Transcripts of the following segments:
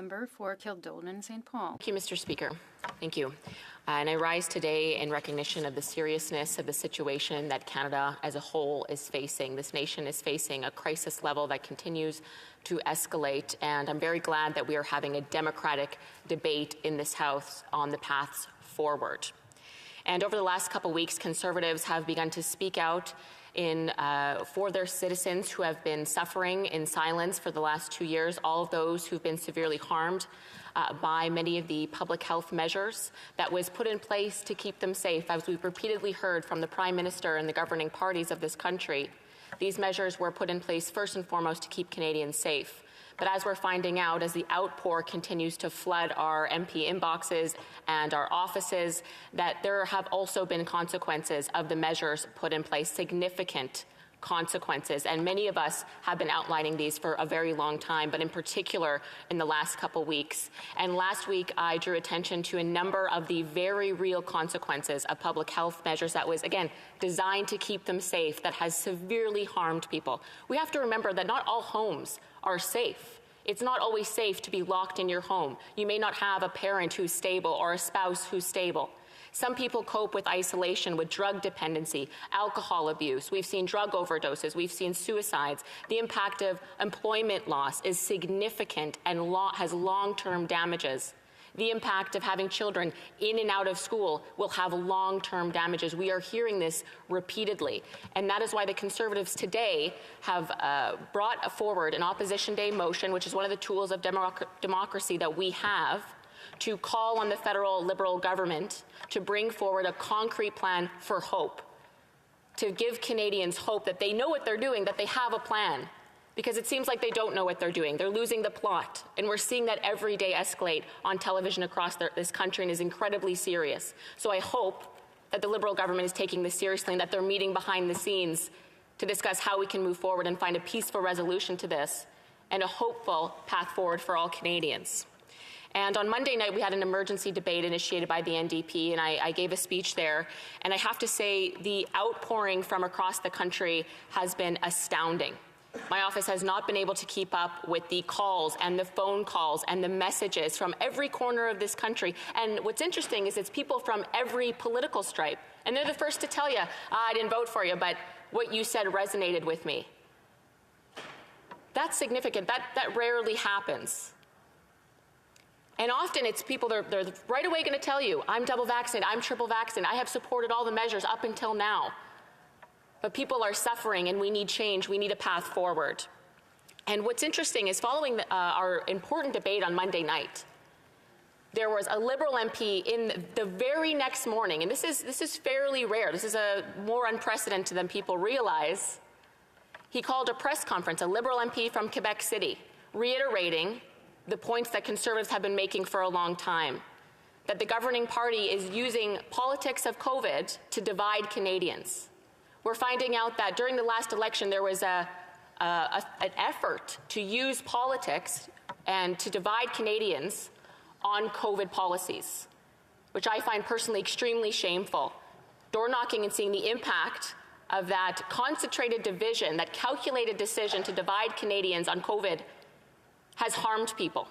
Member for Kildonan and St. Paul. Thank you, Mr. Speaker. Thank you. And I rise today in recognition of the seriousness of the situation that Canada as a whole is facing. This nation is facing a crisis level that continues to escalate, and I'm very glad that we are having a democratic debate in this House on the paths forward. And over the last couple of weeks, Conservatives have begun to speak out for their citizens who have been suffering in silence for the last 2 years, all of those who've been severely harmed by many of the public health measures that was put in place to keep them safe. As we've repeatedly heard from the Prime Minister and the governing parties of this country, these measures were put in place first and foremost to keep Canadians safe. But as we're finding out, as the outpour continues to flood our MP inboxes and our offices, that there have also been consequences of the measures put in place, significant consequences. And many of us have been outlining these for a very long time, but in particular in the last couple weeks. And last week, I drew attention to a number of the very real consequences of public health measures that was, again, designed to keep them safe, that has severely harmed people. We have to remember that not all homes are safe. It's not always safe to be locked in your home. You may not have a parent who's stable or a spouse who's stable. Some people cope with isolation, with drug dependency, alcohol abuse. We've seen drug overdoses. We've seen suicides. The impact of employment loss is significant and has long-term damages. The impact of having children in and out of school will have long-term damages. We are hearing this repeatedly. And that is why the Conservatives today have brought forward an Opposition Day motion, which is one of the tools of democracy that we have, to call on the federal Liberal government to bring forward a concrete plan for hope, to give Canadians hope that they know what they're doing, that they have a plan. Because it seems like they don't know what they're doing. They're losing the plot. And we're seeing that every day escalate on television across this country and is incredibly serious. So I hope that the Liberal government is taking this seriously and that they're meeting behind the scenes to discuss how we can move forward and find a peaceful resolution to this and a hopeful path forward for all Canadians. And on Monday night, we had an emergency debate initiated by the NDP, and I gave a speech there. And I have to say, the outpouring from across the country has been astounding. My office has not been able to keep up with the calls and the phone calls and the messages from every corner of this country. And what's interesting is it's people from every political stripe. And they're the first to tell you, I didn't vote for you, but what you said resonated with me. That's significant. That rarely happens. And often it's people, they're right away going to tell you, I'm double vaccinated, I'm triple vaccinated, I have supported all the measures up until now. But people are suffering and we need change, we need a path forward. And what's interesting is following our important debate on Monday night, there was a Liberal MP in the very next morning, and this is fairly rare, this is more unprecedented than people realize. He called a press conference, a Liberal MP from Quebec City, reiterating the points that Conservatives have been making for a long time, that the governing party is using politics of COVID to divide Canadians. We're finding out that during the last election, there was an effort to use politics and to divide Canadians on COVID policies, which I find personally extremely shameful. Door knocking and seeing the impact of that concentrated division, that calculated decision to divide Canadians on COVID has harmed people.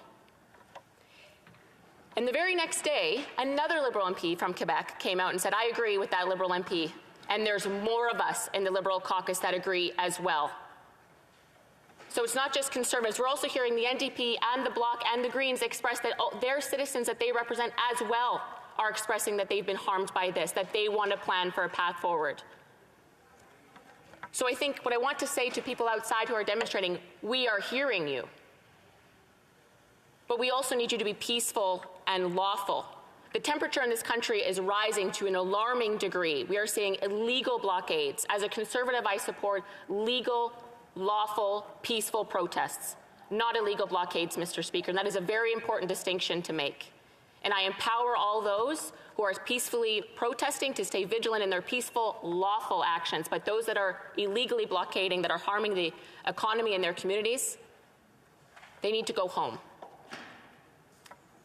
And the very next day, another Liberal MP from Quebec came out and said, I agree with that Liberal MP. And there's more of us in the Liberal caucus that agree as well. So it's not just Conservatives. We're also hearing the NDP and the Bloc and the Greens express that their citizens that they represent as well are expressing that they've been harmed by this, that they want a plan for a path forward. So I think what I want to say to people outside who are demonstrating, we are hearing you. But we also need you to be peaceful and lawful. The temperature in this country is rising to an alarming degree. We are seeing illegal blockades. As a Conservative, I support legal, lawful, peaceful protests, not illegal blockades, Mr. Speaker. And that is a very important distinction to make. And I empower all those who are peacefully protesting to stay vigilant in their peaceful, lawful actions. But those that are illegally blockading, that are harming the economy and their communities, they need to go home.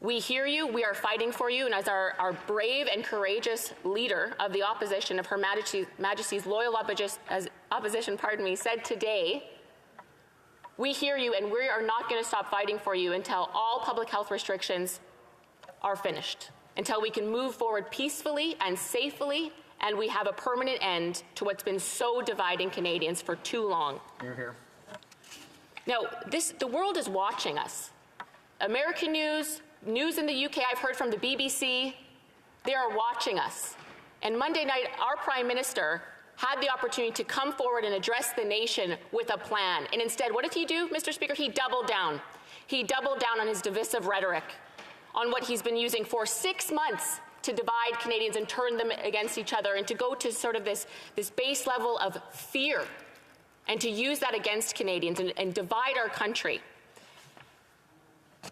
We hear you, we are fighting for you, and as our brave and courageous leader of the opposition, of Her Majesty's loyal opposition, said today, We hear you, and we are not going to stop fighting for you until all public health restrictions are finished, until we can move forward peacefully and safely, and we have a permanent end to what's been so dividing Canadians for too long. You're here. Now, the world is watching us. American news, news in the UK, I've heard from the BBC, they are watching us. And Monday night, our Prime Minister had the opportunity to come forward and address the nation with a plan. And instead, what did he do, Mr. Speaker? He doubled down. He doubled down on his divisive rhetoric, on what he's been using for 6 months to divide Canadians and turn them against each other, and to go to sort of this base level of fear, and to use that against Canadians and divide our country.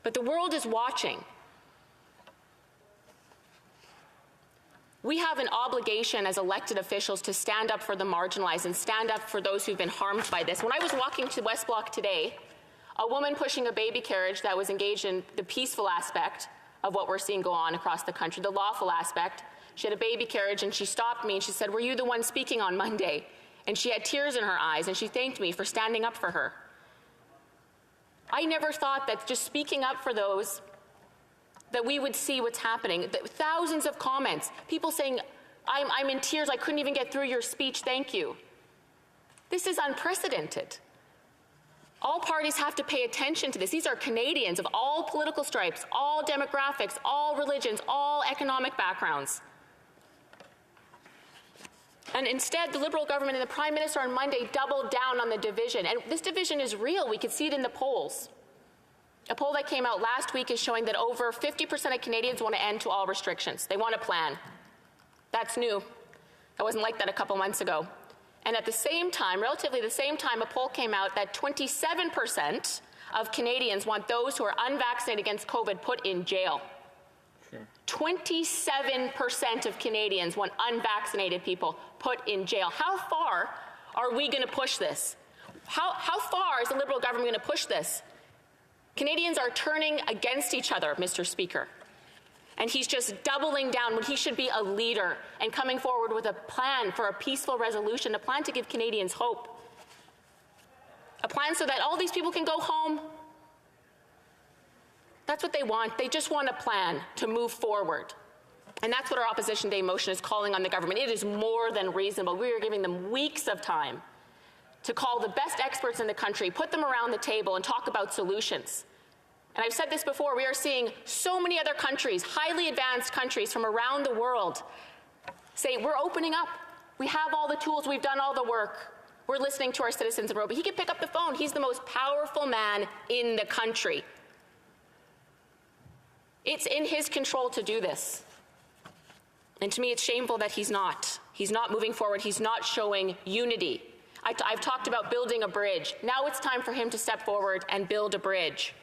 But the world is watching. We have an obligation as elected officials to stand up for the marginalized and stand up for those who've been harmed by this. When I was walking to West Block today, a woman pushing a baby carriage that was engaged in the peaceful aspect of what we're seeing go on across the country, the lawful aspect. She had a baby carriage, and she stopped me and she said, "Were you the one speaking on Monday?" And she had tears in her eyes, and she thanked me for standing up for her. I never thought that just speaking up for those, that we would see what's happening. Thousands of comments, people saying, I'm in tears, I couldn't even get through your speech, thank you. This is unprecedented. All parties have to pay attention to this. These are Canadians of all political stripes, all demographics, all religions, all economic backgrounds. And instead, the Liberal government and the Prime Minister on Monday doubled down on the division. And this division is real. We could see it in the polls. A poll that came out last week is showing that over 50% of Canadians want to end to all restrictions. They want a plan. That's new. That wasn't like that a couple months ago. And at the same time, relatively the same time, a poll came out that 27% of Canadians want those who are unvaccinated against COVID put in jail. 27% of Canadians want unvaccinated people put in jail. How far are we going to push this? How far is the Liberal government going to push this? Canadians are turning against each other, Mr. Speaker. And he's just doubling down when he should be a leader and coming forward with a plan for a peaceful resolution, a plan to give Canadians hope. A plan so that all these people can go home. That's what they want. They just want a plan to move forward. And that's what our Opposition Day motion is calling on the government. It is more than reasonable. We are giving them weeks of time to call the best experts in the country, put them around the table, and talk about solutions. And I've said this before, we are seeing so many other countries, highly advanced countries from around the world, say, we're opening up. We have all the tools. We've done all the work. We're listening to our citizens in Roe. But he can pick up the phone. He's the most powerful man in the country. It's in his control to do this. And to me, it's shameful that he's not. He's not moving forward. He's not showing unity. I've talked about building a bridge. Now it's time for him to step forward and build a bridge.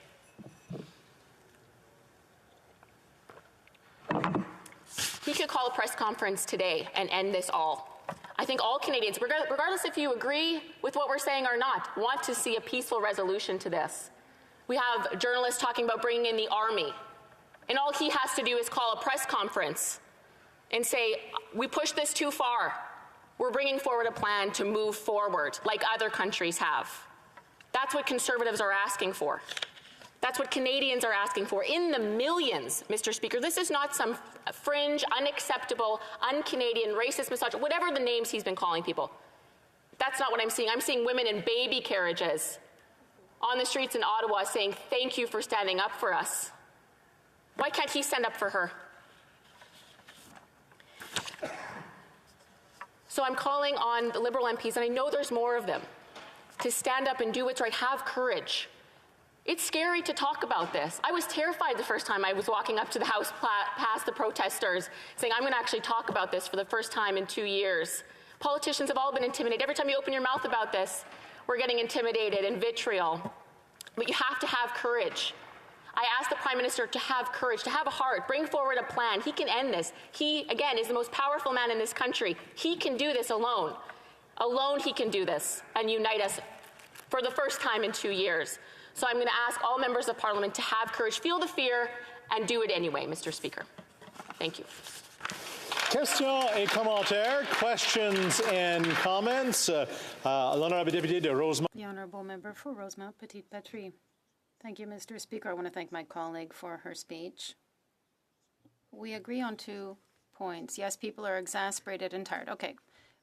He could call a press conference today and end this all. I think all Canadians, regardless if you agree with what we're saying or not, want to see a peaceful resolution to this. We have journalists talking about bringing in the army. And all he has to do is call a press conference and say, we pushed this too far. We're bringing forward a plan to move forward like other countries have. That's what Conservatives are asking for. That's what Canadians are asking for in the millions, Mr. Speaker. This is not some fringe, unacceptable, un-Canadian, racist, misogynist, whatever the names he's been calling people. That's not what I'm seeing. I'm seeing women in baby carriages on the streets in Ottawa saying, thank you for standing up for us. Why can't he stand up for her? So I'm calling on the Liberal MPs, and I know there's more of them, to stand up and do what's right. Have courage. It's scary to talk about this. I was terrified the first time I was walking up to the House past the protesters saying, I'm going to actually talk about this for the first time in 2 years. Politicians have all been intimidated. Every time you open your mouth about this, we're getting intimidated and vitriol. But you have to have courage. I asked the Prime Minister to have courage, to have a heart, bring forward a plan. He can end this. He, again, is the most powerful man in this country. He can do this alone. Alone he can do this and unite us for the first time in 2 years. So I'm going to ask all members of Parliament to have courage, feel the fear, and do it anyway, Mr. Speaker. Thank you. Questions et commentaires, questions and comments. L'honorable député de Rosemont. The Honourable Member for Rosemont Petite Patrie. Thank you, Mr. Speaker. I want to thank my colleague for her speech. We agree on 2 points. Yes, people are exasperated and tired. Okay.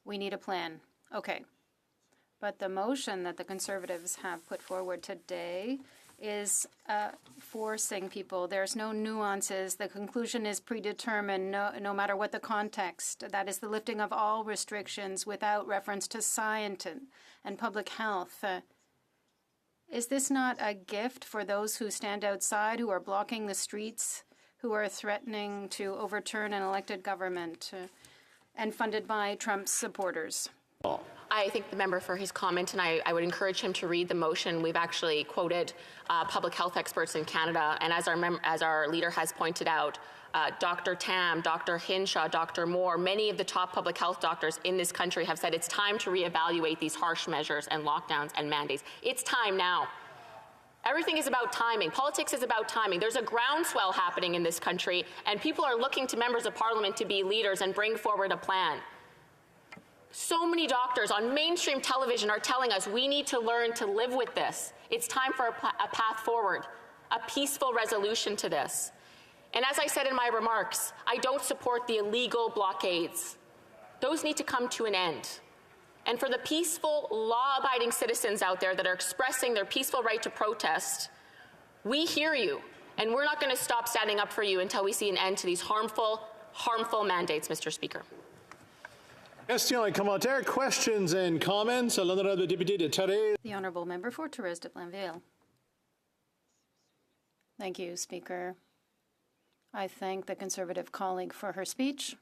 We need a plan. Okay. But the motion that the Conservatives have put forward today is forcing people. There's no nuances. The conclusion is predetermined, no matter what the context. That is the lifting of all restrictions without reference to science and public health. Is this not a gift for those who stand outside, who are blocking the streets, who are threatening to overturn an elected government and funded by Trump's supporters? I thank the member for his comment, and I would encourage him to read the motion. We've actually quoted public health experts in Canada, and as our leader has pointed out, Dr. Tam, Dr. Hinshaw, Dr. Moore, many of the top public health doctors in this country have said it's time to reevaluate these harsh measures and lockdowns and mandates. It's time now. Everything is about timing. Politics is about timing. There's a groundswell happening in this country, and people are looking to members of parliament to be leaders and bring forward a plan. So many doctors on mainstream television are telling us we need to learn to live with this. It's time for a path forward, a peaceful resolution to this. And as I said in my remarks, I don't support the illegal blockades. Those need to come to an end. And for the peaceful, law-abiding citizens out there that are expressing their peaceful right to protest, we hear you, and we're not going to stop standing up for you until we see an end to these harmful mandates, Mr. Speaker. Questions et commentaires, questions and comments. L'honorable député de Thérèse. The Honourable Member for Thérèse de Blainville. Thank you, Speaker. I thank the Conservative colleague for her speech.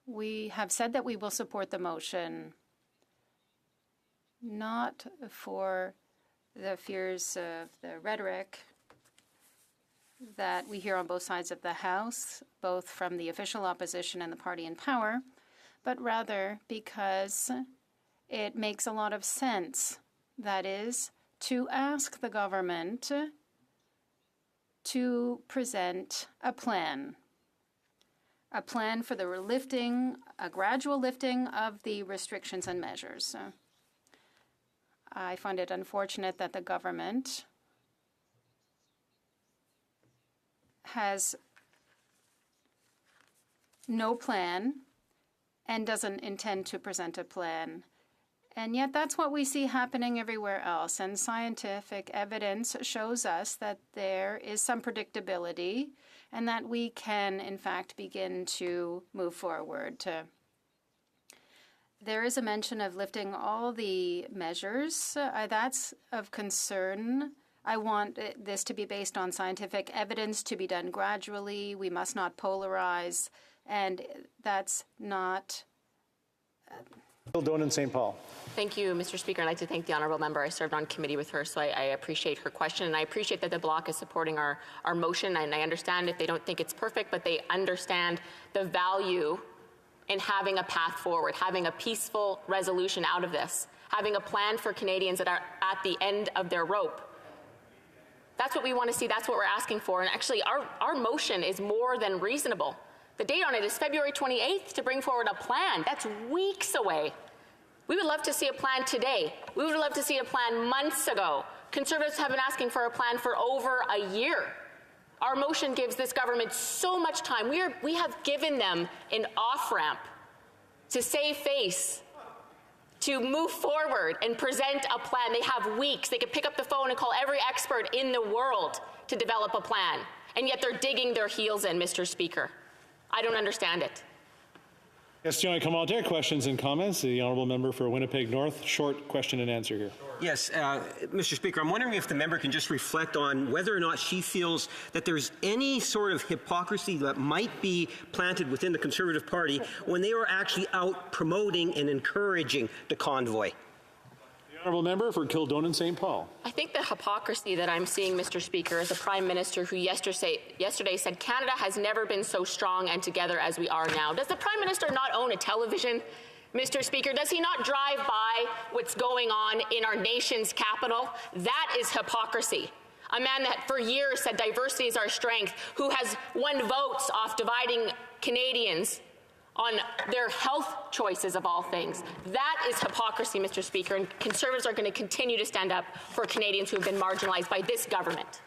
We have said that we will support the motion, not for the fears of the rhetoric that we hear on both sides of the House, both from the official opposition and the party in power, but rather because it makes a lot of sense, that is, to ask the government to present a plan for the lifting, a gradual lifting of the restrictions and measures. I find it unfortunate that the government has no plan and doesn't intend to present a plan. And yet that's what we see happening everywhere else. And scientific evidence shows us that there is some predictability and that we can, in fact, begin to move forward. There is a mention of lifting all the measures. That's of concern. I want this to be based on scientific evidence, to be done gradually. We must not polarize, and that's not... Bill Donan, St. Paul. Thank you, Mr. Speaker. I'd like to thank the honourable member. I served on committee with her, so I appreciate her question, and I appreciate that the Bloc is supporting our motion, and I understand if they don't think it's perfect, but they understand the value in having a path forward, having a peaceful resolution out of this, having a plan for Canadians that are at the end of their rope. That's what we want to see. That's what we're asking for. And actually, our motion is more than reasonable. The date on it is February 28th to bring forward a plan. That's weeks away. We would love to see a plan today. We would love to see a plan months ago. Conservatives have been asking for a plan for over a year. Our motion gives this government so much time. We have given them an off-ramp to save face, to move forward and present a plan. They have weeks. They could pick up the phone and call every expert in the world to develop a plan. And yet they're digging their heels in, Mr. Speaker. I don't understand it. Questions et commentaires, questions and comments. The honourable member for Winnipeg North. Short question and answer here. Yes, Mr. Speaker, I'm wondering if the member can just reflect on whether or not she feels that there's any sort of hypocrisy that might be planted within the Conservative Party when they are actually out promoting and encouraging the convoy. The honourable member for Kildonan, St. Paul. I think the hypocrisy that I'm seeing, Mr. Speaker, is a Prime Minister who yesterday said Canada has never been so strong and together as we are now. Does the Prime Minister not own a television, Mr. Speaker? Does he not drive by what's going on in our nation's capital? That is hypocrisy. a man that for years said diversity is our strength, who has won votes off dividing Canadians on their health choices of all things. That is hypocrisy, Mr. Speaker, and Conservatives are going to continue to stand up for Canadians who have been marginalized by this government.